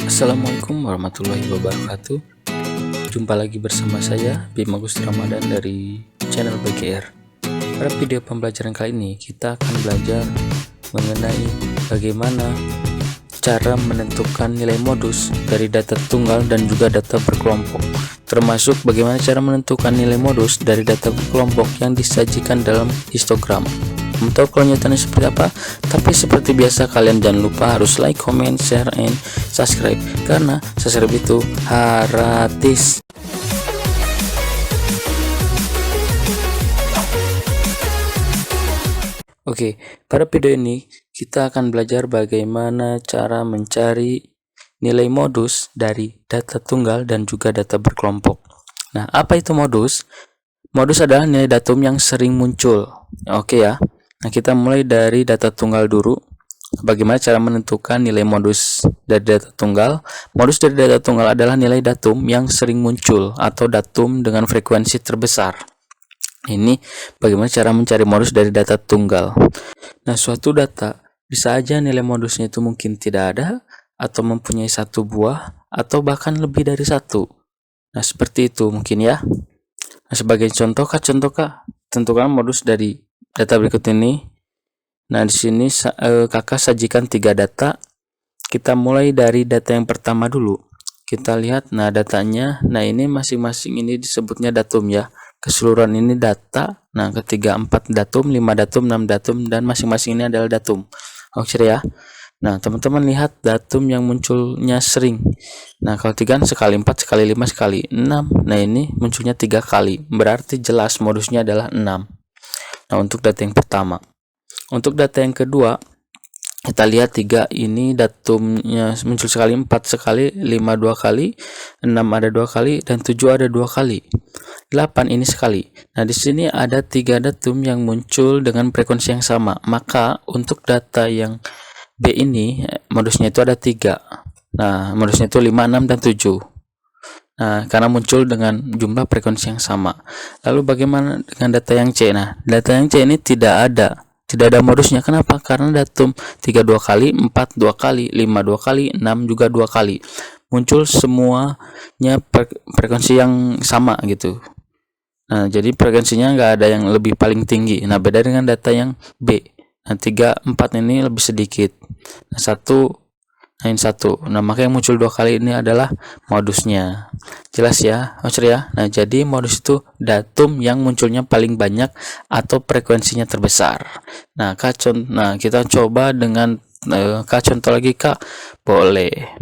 Assalamualaikum warahmatullahi wabarakatuh. Jumpa lagi bersama saya Bima Agus Ramadan dari channel BGR. Pada video pembelajaran kali ini kita akan belajar mengenai bagaimana cara menentukan nilai modus dari data tunggal dan juga data berkelompok, termasuk bagaimana cara menentukan nilai modus dari data berkelompok yang disajikan dalam histogram. Tahu kelanjutannya seperti apa? Tapi seperti biasa kalian jangan lupa harus like, comment, share, and subscribe, karena subscribe itu gratis. Oke, pada video ini kita akan belajar bagaimana cara mencari nilai modus dari data tunggal dan juga data berkelompok. Nah, apa itu modus? Modus adalah nilai datum yang sering muncul. Oke ya. Nah, kita mulai dari data tunggal dulu. Bagaimana cara menentukan nilai modus dari data tunggal? Modus dari data tunggal adalah nilai datum yang sering muncul atau datum dengan frekuensi terbesar. Ini bagaimana cara mencari modus dari data tunggal. Nah, suatu data bisa aja nilai modusnya itu mungkin tidak ada, atau mempunyai satu buah, atau bahkan lebih dari satu. Nah, seperti itu mungkin ya. Nah, sebagai contoh kak, tentukan modus dari data berikut ini. Nah, di sini kakak sajikan 3 data. Kita mulai dari data yang pertama dulu. Kita lihat, nah datanya, nah ini masing-masing ini disebutnya datum ya. Keseluruhan ini data. Nah, ketiga 4 datum, 5 datum, 6 datum, dan masing-masing ini adalah datum. Oke ya. Nah, teman-teman lihat datum yang munculnya sering. Nah, kalau 3 sekali, 4 sekali, 5 sekali, 6. Nah, ini munculnya 3 kali. Berarti jelas modusnya adalah 6. Nah, untuk data yang pertama. Untuk data yang kedua, kita lihat 3 ini datumnya muncul sekali, 4 sekali, 5 2 kali, 6 ada 2 kali, dan 7 ada 2 kali. 8 ini sekali. Nah, di sini ada 3 datum yang muncul dengan frekuensi yang sama. Maka untuk data yang B ini modusnya itu ada 3. Nah, modusnya itu 5, 6, dan 7. Nah, karena muncul dengan jumlah frekuensi yang sama. Lalu bagaimana dengan data yang C? Nah, data yang C ini tidak ada modusnya. Kenapa? Karena datum 3 2 kali, 4 2 kali, 5 2 kali, 6 juga 2 kali. Muncul semuanya frekuensi yang sama gitu. Nah, jadi frekuensinya nggak ada yang lebih paling tinggi. Nah, beda dengan data yang B. Nah, 3 4 ini lebih sedikit. Nah, 1 Nah, maka yang muncul 2 kali ini adalah modusnya. Jelas ya, ya. Nah, jadi modus itu datum yang munculnya paling banyak atau frekuensinya terbesar. Nah, kita coba dengan contoh lagi kak. Boleh.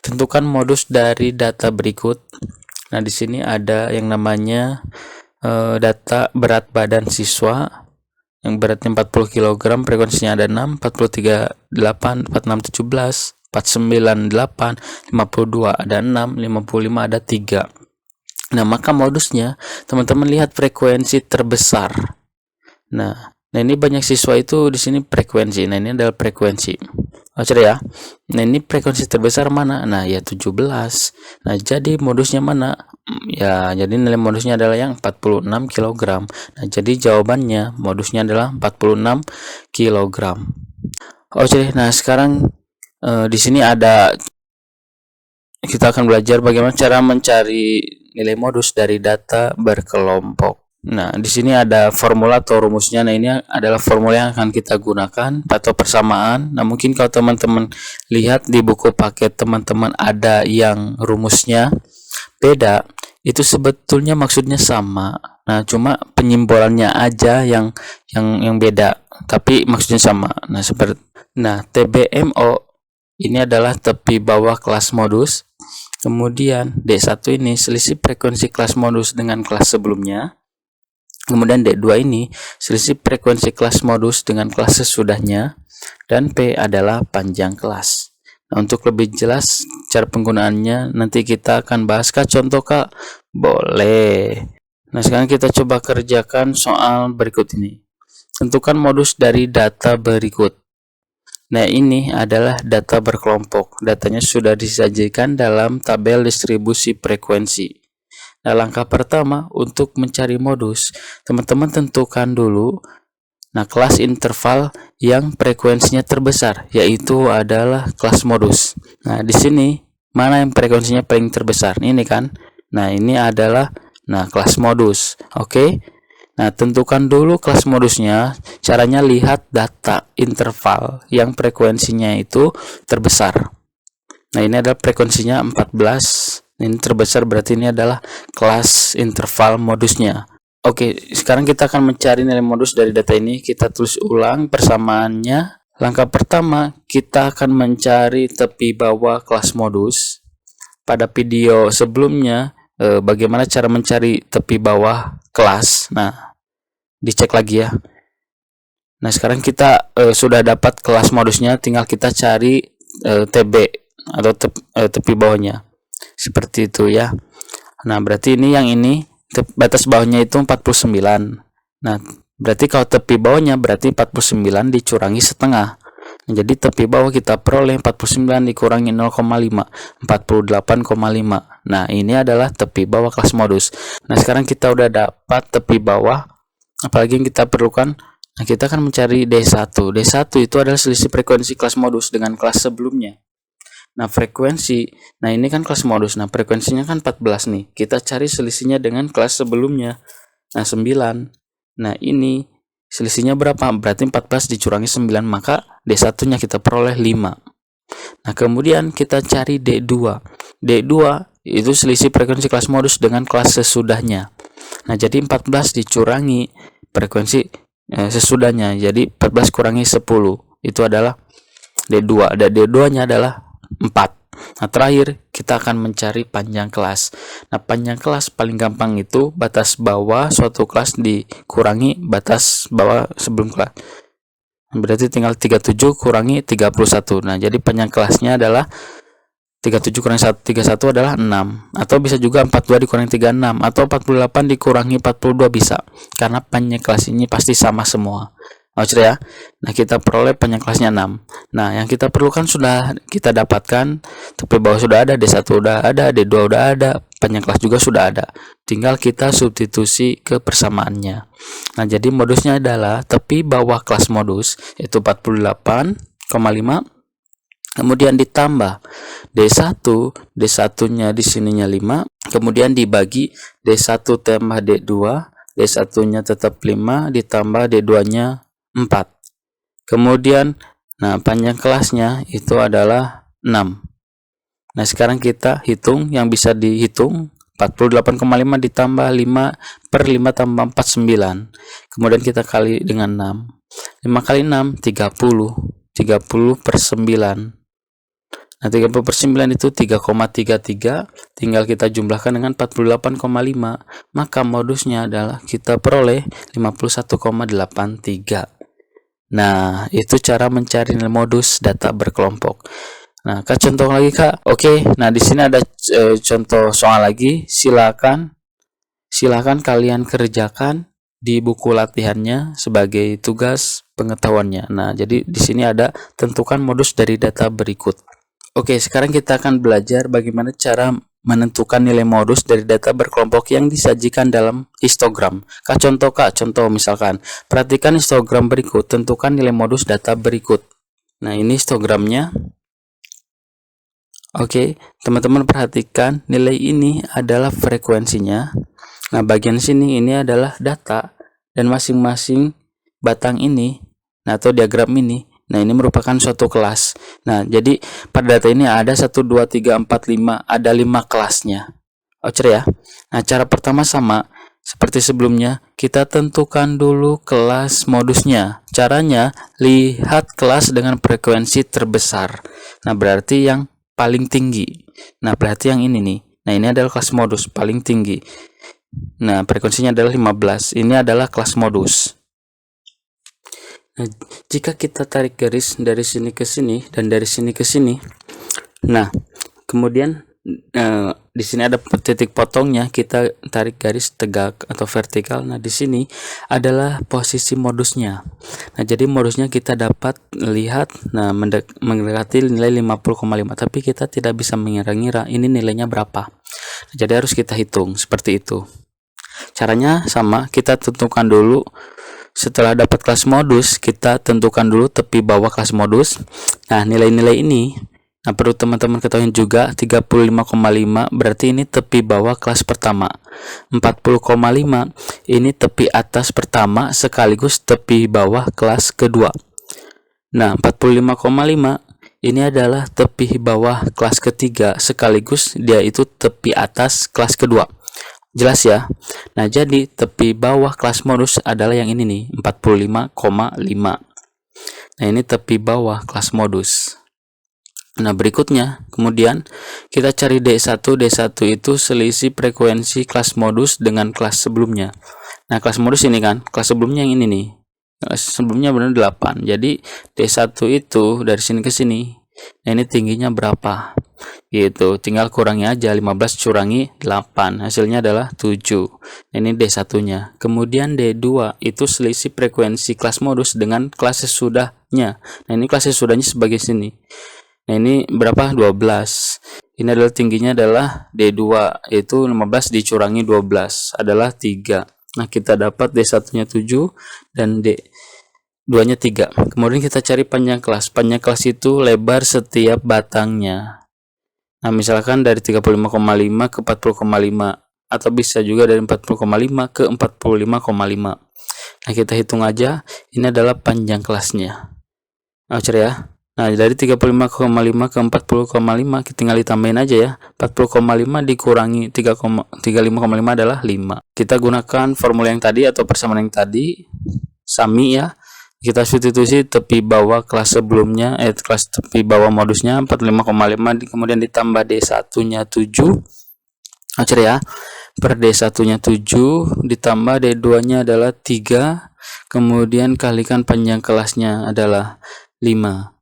Tentukan modus dari data berikut. Nah, di sini ada yang namanya data berat badan siswa yang beratnya 40 kg, frekuensinya ada 6, 43, 8, 46, 17, 49, 8, 52 ada 6, 55 ada 3. Nah, maka modusnya teman-teman lihat frekuensi terbesar. Nah, ini banyak siswa itu di sini frekuensi. Nah, ini adalah frekuensi. Ya. Nah, ini frekuensi terbesar mana? Nah, ya 17. Nah, jadi modusnya mana? Ya, jadi nilai modusnya adalah yang 46 kg. Nah, jadi jawabannya modusnya adalah 46 kg. Oke, nah sekarang di sini kita akan belajar bagaimana cara mencari nilai modus dari data berkelompok. Nah, di sini ada formula atau rumusnya. Nah, ini adalah formula yang akan kita gunakan atau persamaan. Nah, mungkin kalau teman-teman lihat di buku paket teman-teman ada yang rumusnya beda, itu sebetulnya maksudnya sama. Nah, cuma penyimbolannya aja yang beda, tapi maksudnya sama. Nah, TBMO ini adalah tepi bawah kelas modus. Kemudian D1 ini selisih frekuensi kelas modus dengan kelas sebelumnya. Kemudian D2 ini selisih frekuensi kelas modus dengan kelas sesudahnya. Dan P adalah panjang kelas. Nah, untuk lebih jelas cara penggunaannya nanti kita akan bahas kak. Contoh kak? Boleh. Nah, sekarang kita coba kerjakan soal berikut ini. Tentukan modus dari data berikut. Nah, ini adalah data berkelompok. Datanya sudah disajikan dalam tabel distribusi frekuensi. Nah, langkah pertama untuk mencari modus, teman-teman tentukan dulu Nah, kelas interval yang frekuensinya terbesar yaitu adalah kelas modus. Nah, di sini mana yang frekuensinya paling terbesar? Ini kan. Nah, ini adalah kelas modus. Oke. Nah, tentukan dulu kelas modusnya. Caranya lihat data interval yang frekuensinya itu terbesar. Nah, ini adalah frekuensinya 14. Ini terbesar, berarti ini adalah kelas interval modusnya. Oke, sekarang kita akan mencari nilai modus dari data ini. Kita tulis ulang persamaannya. Langkah pertama, kita akan mencari tepi bawah kelas modus. Pada video sebelumnya, bagaimana cara mencari tepi bawah kelas. Nah, dicek lagi ya. Nah, sekarang kita sudah dapat kelas modusnya, tinggal kita cari TB atau tepi bawahnya. Seperti itu ya. Nah, berarti ini yang ini batas bawahnya itu 49. Nah, berarti kalau tepi bawahnya berarti 49 dicurangi setengah. Nah, jadi tepi bawah kita peroleh 49 dikurangi 0,5, 48,5. Nah, ini adalah tepi bawah kelas modus. Nah, sekarang kita udah dapat tepi bawah. Apalagi yang kita perlukan? Nah, kita akan mencari D1. D1 itu adalah selisih frekuensi kelas modus dengan kelas sebelumnya. Nah, frekuensi, nah ini kan kelas modus. Nah, frekuensinya kan 14 nih. Kita cari selisihnya dengan kelas sebelumnya. Nah, 9. Nah, ini selisihnya berapa? Berarti 14 dicurangi 9, maka D1-nya kita peroleh 5. Nah, kemudian kita cari D2. D2 itu selisih frekuensi kelas modus dengan kelas sesudahnya. Nah, jadi 14 dicurangi frekuensi sesudahnya. Jadi 14 kurangi 10. Itu adalah D2. Dan D2-nya adalah 4. Nah, terakhir kita akan mencari panjang kelas. Nah, panjang kelas paling gampang itu batas bawah suatu kelas dikurangi batas bawah sebelum kelas. Berarti tinggal 37 kurangi 31. Nah, jadi panjang kelasnya adalah 37 kurangi 31 adalah 6. Atau bisa juga 42 dikurangi 36. Atau 48 dikurangi 42 bisa. Karena panjang kelas ini pasti sama semua. Ya. Nah, kita peroleh panjang kelasnya 6. Nah, yang kita perlukan sudah kita dapatkan. Tepi bawah sudah ada, D1 udah ada, D2 udah ada, panjang kelas juga sudah ada. Tinggal kita substitusi ke persamaannya. Nah, jadi modusnya adalah tepi bawah kelas modus yaitu 48,5. Kemudian ditambah D1, D1-nya di sininya 5, kemudian dibagi D1 tambah D2, D1-nya tetap 5 ditambah D2-nya 4. Kemudian panjang kelasnya itu adalah 6. Nah, sekarang kita hitung yang bisa dihitung. 48,5 ditambah 5 per 5 tambah 4, 9. Kemudian kita kali dengan 6. 5 kali 6, 30. 30 per 9. Nah, 30 per 9 itu 3,33. Tinggal kita jumlahkan dengan 48,5. Maka modusnya adalah kita peroleh 51,83. Nah, itu cara mencari nilai modus data berkelompok. Nah, Kak contoh lagi, Kak. Oke, nah di sini ada contoh soal lagi. Silakan kalian kerjakan di buku latihannya sebagai tugas pengetahuannya. Nah, jadi di sini ada tentukan modus dari data berikut. Oke, sekarang kita akan belajar bagaimana cara menentukan nilai modus dari data berkelompok yang disajikan dalam histogram. Contoh misalkan, perhatikan histogram berikut, tentukan nilai modus data berikut. Nah, ini histogramnya. Oke, teman-teman perhatikan nilai ini adalah frekuensinya. Nah, bagian sini ini adalah data dan masing-masing batang ini, atau diagram ini. Nah, ini merupakan suatu kelas. Nah, jadi pada data ini ada 1, 2, 3, 4, 5. Ada 5 kelasnya. Ya. Nah, cara pertama sama. Seperti sebelumnya, kita tentukan dulu kelas modusnya. Caranya, lihat kelas dengan frekuensi terbesar. Nah, berarti yang paling tinggi. Nah, berarti yang ini nih. Nah, ini adalah kelas modus paling tinggi. Nah, frekuensinya adalah 15. Ini adalah kelas modus. Nah, jika kita tarik garis dari sini ke sini dan dari sini ke sini, nah kemudian di sini ada titik potongnya, kita tarik garis tegak atau vertikal. Nah, di sini adalah posisi modusnya. Nah, jadi modusnya kita dapat lihat, nah mendekati nilai 50,5, tapi kita tidak bisa mengira-ngira ini nilainya berapa. Jadi harus kita hitung seperti itu. Caranya sama, kita tentukan dulu Setelah dapat kelas modus, kita tentukan dulu tepi bawah kelas modus. Nah, nilai-nilai ini, nah perlu teman-teman ketahui juga, 35,5 berarti ini tepi bawah kelas pertama. 40,5 ini tepi atas pertama sekaligus tepi bawah kelas kedua. Nah, 45,5 ini adalah tepi bawah kelas ketiga sekaligus dia itu tepi atas kelas kedua. Jelas ya? Nah, jadi tepi bawah kelas modus adalah yang ini nih, 45,5. Nah, ini tepi bawah kelas modus. Nah, berikutnya, kemudian kita cari D1. D1 itu selisih frekuensi kelas modus dengan kelas sebelumnya. Nah, kelas modus ini kan, kelas sebelumnya yang ini nih. Sebelumnya benar 8. Jadi, D1 itu dari sini ke sini. Nah, ini tingginya berapa? Gitu, tinggal kurangi aja, 15 kurangi 8, hasilnya adalah 7. Ini D1-nya. Kemudian D2 itu selisih frekuensi kelas modus dengan kelas sesudahnya. Nah, ini kelas sesudahnya sebagai sini. Nah, ini berapa? 12. Ini adalah tingginya adalah D2, yaitu 15 dicurangi 12 adalah 3. Nah, kita dapat D1-nya 7 dan D2-nya 3. Kemudian kita cari panjang kelas. Panjang kelas itu lebar setiap batangnya. Nah, misalkan dari 35,5 ke 40,5 atau bisa juga dari 40,5 ke 45,5. Nah, kita hitung aja, ini adalah panjang kelasnya. Nah, ya. Nah, dari 35,5 ke 40,5 kita tinggal ditambahin aja ya. 40,5 dikurangi 35,5 adalah 5. Kita gunakan formula yang tadi atau persamaan yang tadi, sami ya. Kita substitusi tepi bawah kelas sebelumnya, kelas tepi bawah modusnya 45,5, kemudian ditambah D1-nya 7. Ya. Per D1-nya 7 ditambah D2-nya adalah 3, kemudian kalikan panjang kelasnya adalah 5.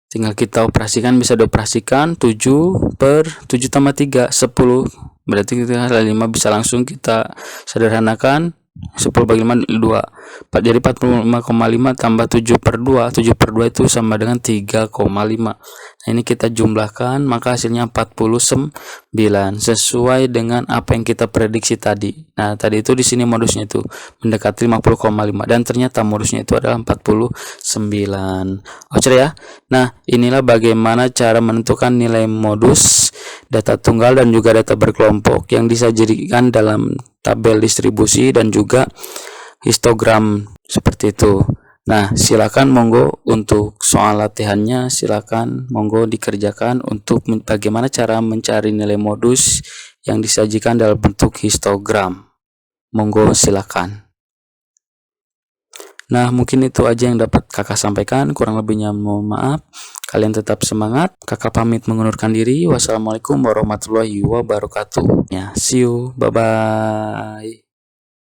Tinggal kita operasikan, bisa dioperasikan 7 per 7 tambah 3, 10. Berarti kita 5 bisa langsung kita sederhanakan. 10 bagi 5, 2. Jadi 45,5 tambah 7 per 2. 7 per 2 itu sama dengan 3,5. Nah, ini kita jumlahkan, maka hasilnya 49. Sesuai dengan apa yang kita prediksi tadi. Nah, tadi itu di sini modusnya itu mendekati 50,5. Dan ternyata modusnya itu adalah 49. Oke ya. Nah, inilah bagaimana cara menentukan nilai modus, data tunggal, dan juga data berkelompok yang disajikan dalam tabel distribusi dan juga histogram seperti itu. Nah, silakan monggo untuk soal latihannya, silakan monggo dikerjakan untuk bagaimana cara mencari nilai modus yang disajikan dalam bentuk histogram. Monggo silakan. Nah, mungkin itu aja yang dapat kakak sampaikan, kurang lebihnya mohon maaf. Kalian tetap semangat. Kakak pamit mengundurkan diri. Wassalamualaikum warahmatullahi wabarakatuh. Ya, see you, bye bye.